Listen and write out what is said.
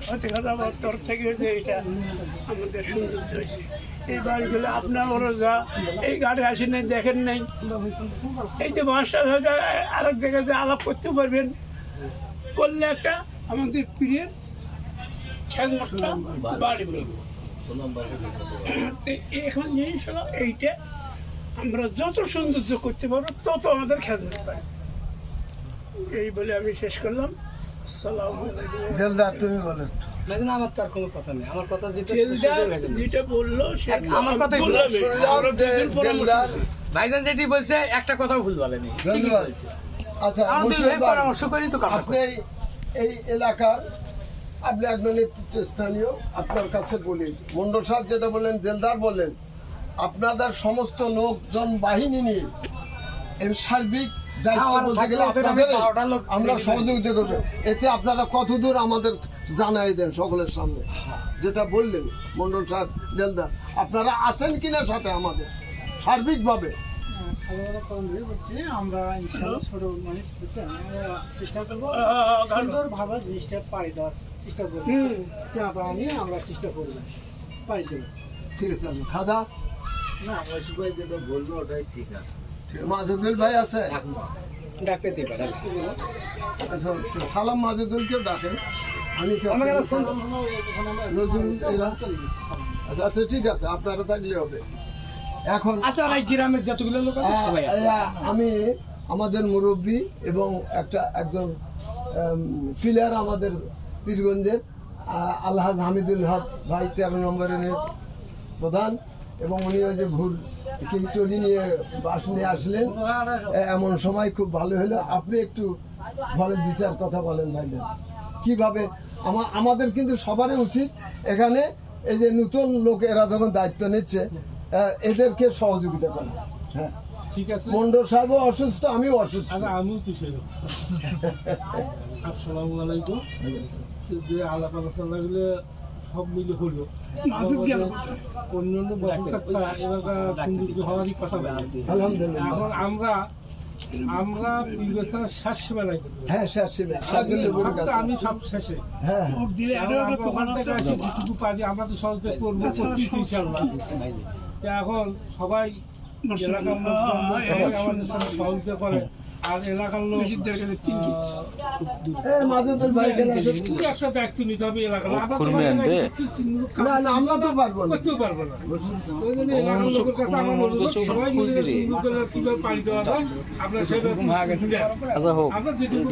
হতে কথা আমার তরফ থেকে হয়েছে, এটা আমাদের সৌন্দর্য হয়েছে। এই বাড়িগুলো আপনার ওরা যা এই গাড়ি আসেন নাই, দেখেন নাই, এই যে মাস্টার হয়তো আরেক জায়গায় যে আলাপ করতে পারবেন, করলে একটা আমাদের প্রিয়ের খেলমটা বাড়ি বলবো। এখন জিনিস হলো এইটা, আমরা যত সৌন্দর্য করতে পারবো তত আমাদের খেদমত পারে। এই বলে আমি শেষ করলাম। আসসালামু আলাইকুম। দেলদার তুমি বলো একটু। ভাইজান আমার তো আর কোনো কথা নেই, আমার কথা যেটা যেটা বললো আমার কথাই দেলদার ভাইজান যেটি বলছে একটা কথাও ভুল বলেনি। ধন্যবাদ। আচ্ছা আমাদের মুর্শিদ ভাই, পরামর্শ করি তো আপনি এই এলাকার আপনি একজন স্থানীয়, আপনার কাছে বলি, মন্ডল সাহেব যেটা বললেন, দেলদার বললেন, আপনাদের সমস্ত লোকজন বাহিনী নিয়ে এই সার্বিক দায়িত্ব বলতে গেলে আপনাদের আমরা সহযোগিতা করবো। এতে আপনারা কতদূর আমাদের জানাই দেন সকলের সামনে, যেটা বললেন মন্ডল সাহেব, দেলদার, আপনারা আছেন কিনা সাথে আমাদের সার্বিকভাবে? আমরা ইনশাআল্লাহ ছোট মানুষ বুঝছেন, আমরা চেষ্টা করবো সুন্দরভাবে জিনিসটা পাড়ি দেওয়ার চেষ্টা করবো, নিয়ে আমরা চেষ্টা করবো পাড়ি দেবো। ঠিক আছে। খাজা না ভাই যেটা বলবো ওটাই ঠিক আছে। মাজেদুল ভাই আছে? ডাকতে দিবে আচ্ছা, সালাম মাজেদুলকেও ডাকেন। আমি নজরুল এরা আচ্ছা আচ্ছা ঠিক আছে, আপনারা থাকলে হবে। এখন আচ্ছা এই গ্রামের যতগুলো লোক আছে সবাই আছে। আমি আমাদের মুরব্বী এবং একজন প্লেয়ার আমাদের পীরগঞ্জের আলহাজ হামিদুল হক ভাই 13 নম্বরের প্রধান, এবং উনি ওই যে ভুল টলি নিয়ে বাস নিয়ে আসলেন, এমন সময় খুব ভালো হলো। আপনি একটু বলেন, 2-4 কথা বলেন ভাইজান, কিভাবে আমাদের কিন্তু সবারই উচিত এখানে এই যে নতুন লোক এরা যখন দায়িত্ব নিচ্ছে এদেরকে সহযোগিতা করা। হ্যাঁ ঠিক আছে। মন্ডল সাহেবও অসুস্থ, আমিও অসুস্থ। আমিও তো সেরকম। আসসালামু আলাইকুম। যে আলাপ আলোচনা গুলো সব মিলে হলো, অন্যান্য বছর এলাকা সৌন্দর্য হওয়ারই কথা বলে। আলহামদুলিল্লাহ। এখন আমরা পরিবেশনের শেষ বেলায় করবো। হ্যাঁ শেষ আমি সব শেষে হ্যাঁ ওখান থেকে আসি যেটুকু পারি আমরা তো সহজে করবো, করতেছি ইনশাল্লাহ। এখন সবাই এলাকার লোক সবাই আমাদের সাথে সহযোগিতা করে, আর এলাকার লোক মাজেদুল ভাই পুরো একটা দায়িত্ব নিতে হবে এলাকার। না আমরা তো পারবো না, করতেও পারবো না। ওই জন্য এলাকার লোকের কাছে আমার অনুরোধ, সবাই মিলে সুন্দর করে কিভাবে পাড়ি দেওয়া যায় আপনার সেটা আমরা যেটুকু